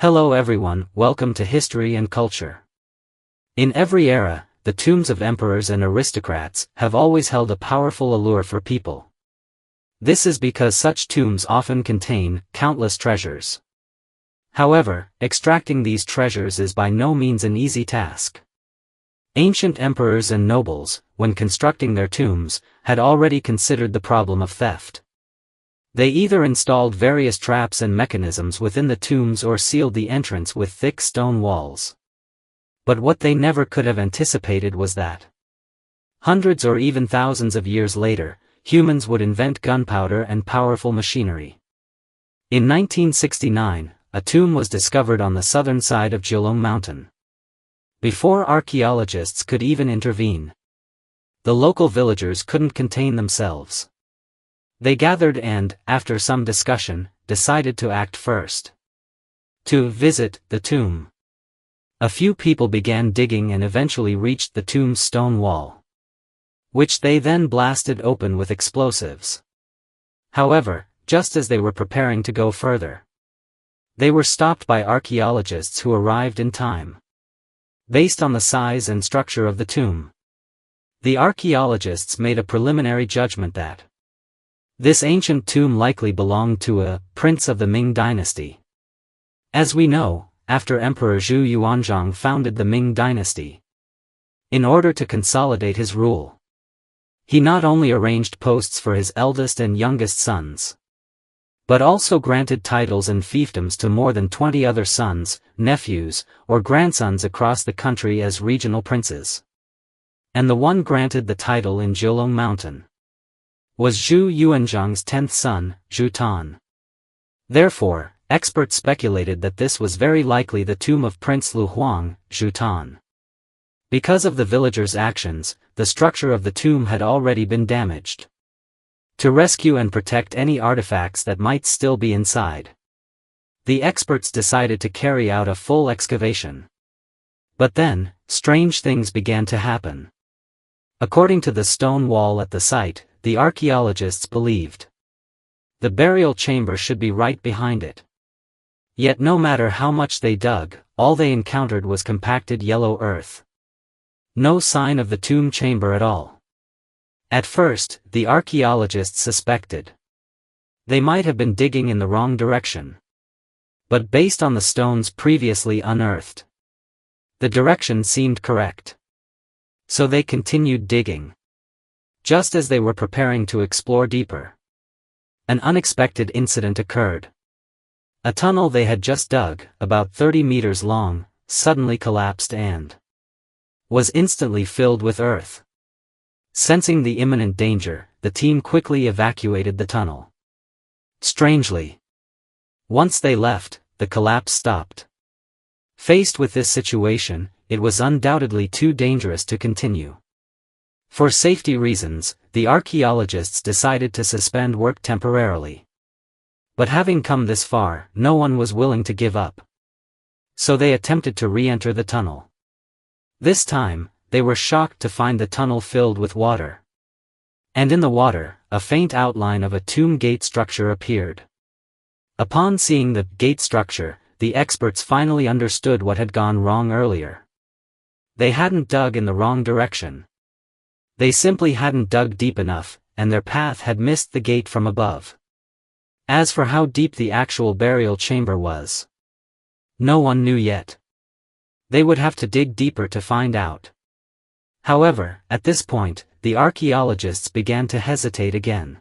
Hello everyone, welcome to History and Culture. In every era, the tombs of emperors and aristocrats have always held a powerful allure for people. This is because such tombs often contain countless treasures. However, extracting these treasures is by no means an easy task. Ancient emperors and nobles, when constructing their tombs, had already considered the problem of theft. They either installed various traps and mechanisms within the tombs or sealed the entrance with thick stone walls. But what they never could have anticipated was that hundreds or even thousands of years later, humans would invent gunpowder and powerful machinery. In 1969, a tomb was discovered on the southern side of Zhulong Mountain. Before archaeologists could even intervene, the local villagers couldn't contain themselves. They gathered and, after some discussion, decided to act first. To visit the tomb. A few people began digging and eventually reached the tomb's stone wall, which they then blasted open with explosives. However, just as they were preparing to go further, they were stopped by archaeologists who arrived in time. Based on the size and structure of the tomb, the archaeologists made a preliminary judgment that this ancient tomb likely belonged to a prince of the Ming Dynasty. As we know, after Emperor Zhu Yuanzhang founded the Ming Dynasty, in order to consolidate his rule, he not only arranged posts for his eldest and youngest sons, but also granted titles and fiefdoms to more than 20 other sons, nephews, or grandsons across the country as regional princes. And the one granted the title in Zhulong Mountain was Zhu Yuanzhang's 10th son, Zhu Tan. Therefore, experts speculated that this was very likely the tomb of Prince Liu Huang, Zhu Tan. Because of the villagers' actions, the structure of the tomb had already been damaged. To rescue and protect any artifacts that might still be inside, the experts decided to carry out a full excavation. But then, strange things began to happen. According to the stone wall at the site, the archaeologists believed the burial chamber should be right behind it. Yet no matter how much they dug, all they encountered was compacted yellow earth. No sign of the tomb chamber at all. At first, the archaeologists suspected they might have been digging in the wrong direction. But based on the stones previously unearthed, the direction seemed correct. So they continued digging. Just as they were preparing to explore deeper, an unexpected incident occurred. A tunnel they had just dug, about 30 meters long, suddenly collapsed and was instantly filled with earth. Sensing the imminent danger, the team quickly evacuated the tunnel. Strangely, once they left, the collapse stopped. Faced with this situation, it was undoubtedly too dangerous to continue. For safety reasons, the archaeologists decided to suspend work temporarily. But having come this far, no one was willing to give up. So they attempted to re-enter the tunnel. This time, they were shocked to find the tunnel filled with water. And in the water, a faint outline of a tomb gate structure appeared. Upon seeing the gate structure, the experts finally understood what had gone wrong earlier. They hadn't dug in the wrong direction. They simply hadn't dug deep enough, and their path had missed the gate from above. As for how deep the actual burial chamber was, no one knew yet. They would have to dig deeper to find out. However, at this point, the archaeologists began to hesitate again.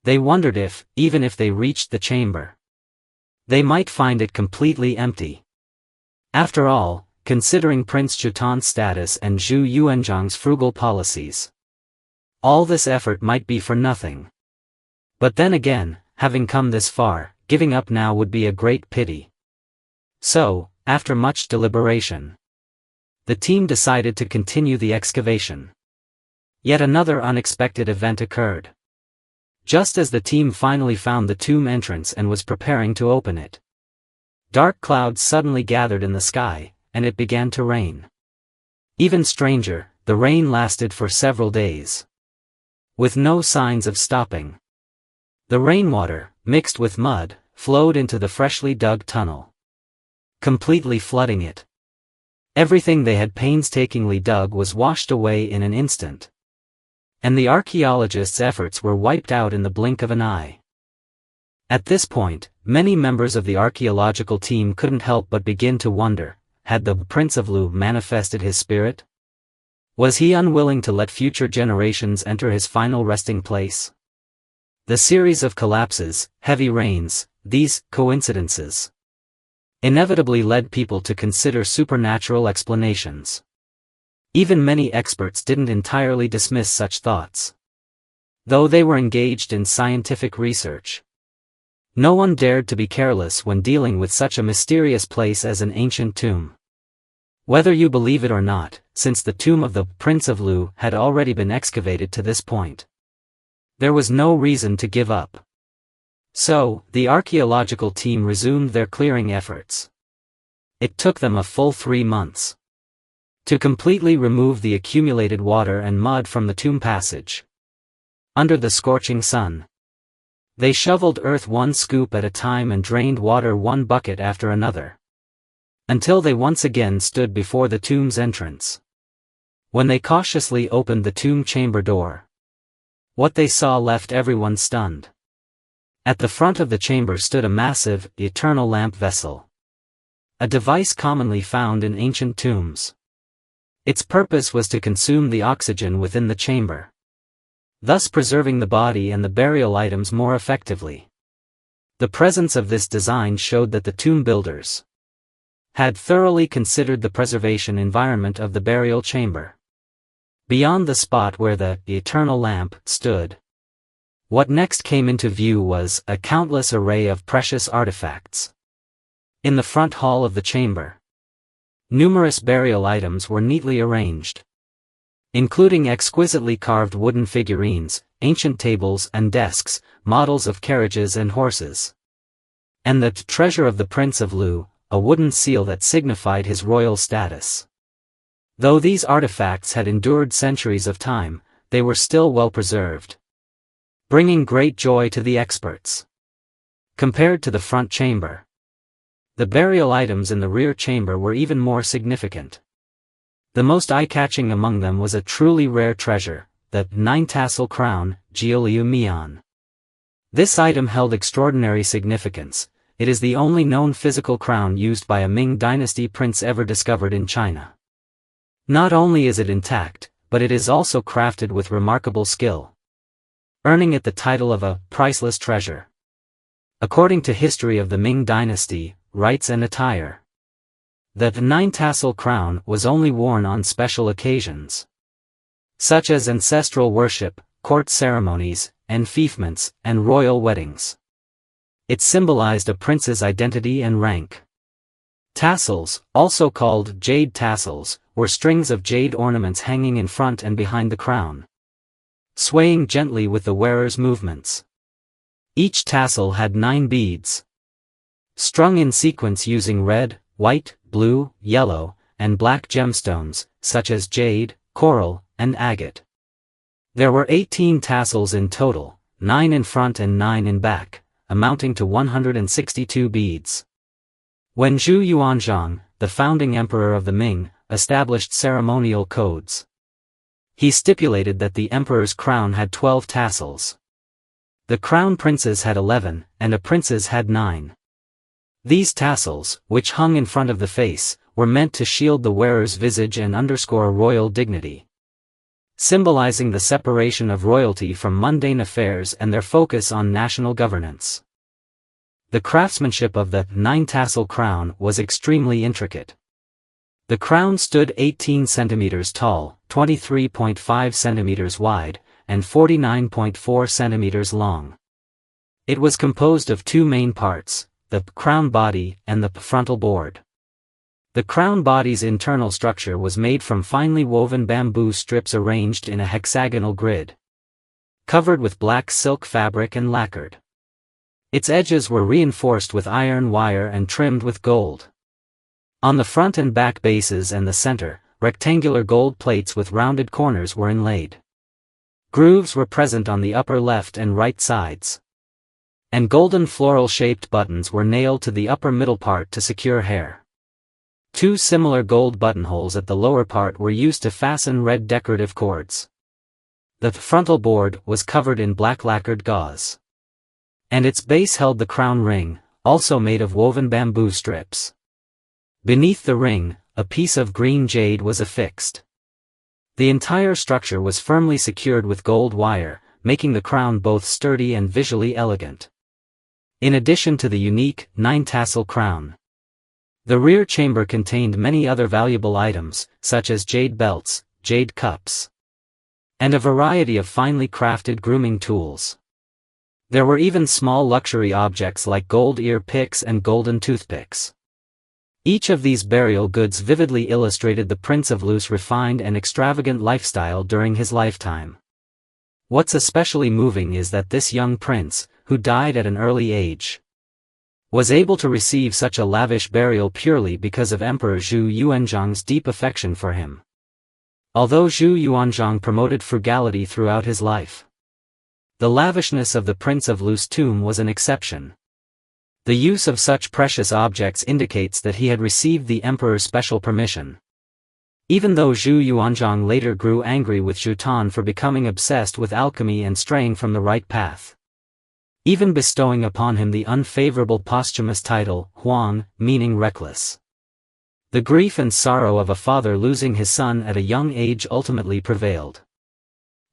They wondered if, even if they reached the chamber, they might find it completely empty. After all, considering Prince Zhu Tan's status and Zhu Yuanzhang's frugal policies, all this effort might be for nothing. But then again, having come this far, giving up now would be a great pity. So, after much deliberation, the team decided to continue the excavation. Yet another unexpected event occurred. Just as the team finally found the tomb entrance and was preparing to open it, dark clouds suddenly gathered in the sky, and it began to rain. Even stranger, the rain lasted for several days, with no signs of stopping. The rainwater, mixed with mud, flowed into the freshly dug tunnel. completely flooding it. Everything they had painstakingly dug was washed away in an instant. And the archaeologists' efforts were wiped out in the blink of an eye. At this point, many members of the archaeological team couldn't help but begin to wonder, had the Prince of Lu manifested his spirit? Was he unwilling to let future generations enter his final resting place? The series of collapses, heavy rains, these coincidences, inevitably led people to consider supernatural explanations. Even many experts didn't entirely dismiss such thoughts, though they were engaged in scientific research. No one dared to be careless when dealing with such a mysterious place as an ancient tomb. Whether you believe it or not, since the tomb of the Prince of Lu had already been excavated to this point, there was no reason to give up. So, the archaeological team resumed their clearing efforts. It took them a full 3 months to completely remove the accumulated water and mud from the tomb passage. Under the scorching sun, they shoveled earth 1 scoop at a time and drained water 1 bucket after another, until they once again stood before the tomb's entrance. When they cautiously opened the tomb chamber door, what they saw left everyone stunned. At the front of the chamber stood a massive, eternal lamp vessel, a device commonly found in ancient tombs. Its purpose was to consume the oxygen within the chamber, thus preserving the body and the burial items more effectively. The presence of this design showed that the tomb builders had thoroughly considered the preservation environment of the burial chamber. Beyond the spot where the eternal lamp stood, what next came into view was a countless array of precious artifacts. In the front hall of the chamber, numerous burial items were neatly arranged, including exquisitely carved wooden figurines, ancient tables and desks, models of carriages and horses, and the treasure of the Prince of Lu, a wooden seal that signified his royal status. Though these artifacts had endured centuries of time, they were still well preserved, bringing great joy to the experts. Compared to the front chamber, the burial items in the rear chamber were even more significant. The most eye-catching among them was a truly rare treasure, the 9-tassel crown, Jiu Mian. This item held extraordinary significance. It is the only known physical crown used by a Ming Dynasty prince ever discovered in China. Not only is it intact, but it is also crafted with remarkable skill, earning it the title of a priceless treasure. According to History of the Ming Dynasty, Rites and Attire, the 9-tassel crown was only worn on special occasions, such as ancestral worship, court ceremonies, enfeoffments, and royal weddings. It symbolized a prince's identity and rank. Tassels, also called jade tassels, were strings of jade ornaments hanging in front and behind the crown, swaying gently with the wearer's movements. Each tassel had 9 beads, strung in sequence using red, white, blue, yellow, and black gemstones, such as jade, coral, and agate. There were 18 tassels in total, 9 in front and 9 in back, amounting to 162 beads. When Zhu Yuanzhang, the founding emperor of the Ming, established ceremonial codes, he stipulated that the emperor's crown had 12 tassels. The crown princes had 11, and a prince's had 9. These tassels, which hung in front of the face, were meant to shield the wearer's visage and underscore royal dignity, symbolizing the separation of royalty from mundane affairs and their focus on national governance. The craftsmanship of the 9-tassel crown was extremely intricate. The crown stood 18 centimeters tall, 23.5 centimeters wide, and 49.4 centimeters long. It was composed of 2 main parts, the crown body and the frontal board. The crown body's internal structure was made from finely woven bamboo strips arranged in a hexagonal grid, covered with black silk fabric and lacquered. Its edges were reinforced with iron wire and trimmed with gold. On the front and back bases and the center, rectangular gold plates with rounded corners were inlaid. Grooves were present on the upper left and right sides, and golden floral-shaped buttons were nailed to the upper middle part to secure hair. Two similar gold buttonholes at the lower part were used to fasten red decorative cords. The frontal board was covered in black lacquered gauze. And its base held the crown ring, also made of woven bamboo strips. Beneath the ring, a piece of green jade was affixed. The entire structure was firmly secured with gold wire, making the crown both sturdy and visually elegant. In addition to the unique, 9-tassel crown, the rear chamber contained many other valuable items, such as jade belts, jade cups, and a variety of finely crafted grooming tools. There were even small luxury objects like gold ear picks and golden toothpicks. Each of these burial goods vividly illustrated the Prince of Lu's refined and extravagant lifestyle during his lifetime. What's especially moving is that this young prince, who died at an early age, was able to receive such a lavish burial purely because of Emperor Zhu Yuanzhang's deep affection for him. Although Zhu Yuanzhang promoted frugality throughout his life, the lavishness of the Prince of Lu's tomb was an exception. The use of such precious objects indicates that he had received the emperor's special permission. Even though Zhu Yuanzhang later grew angry with Zhu Tan for becoming obsessed with alchemy and straying from the right path, even bestowing upon him the unfavorable posthumous title, Huang, meaning reckless. The grief and sorrow of a father losing his son at a young age ultimately prevailed.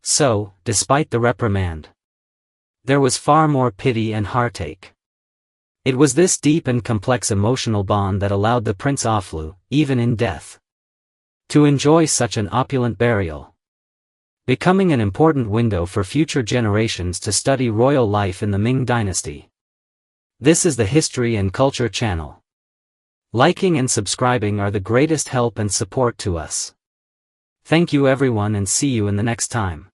So, despite the reprimand, there was far more pity and heartache. It was this deep and complex emotional bond that allowed the Prince of Lu, even in death, to enjoy such an opulent burial, becoming an important window for future generations to study royal life in the Ming Dynasty. This is the History and Culture channel. Liking and subscribing are the greatest help and support to us. Thank you everyone and see you in the next time.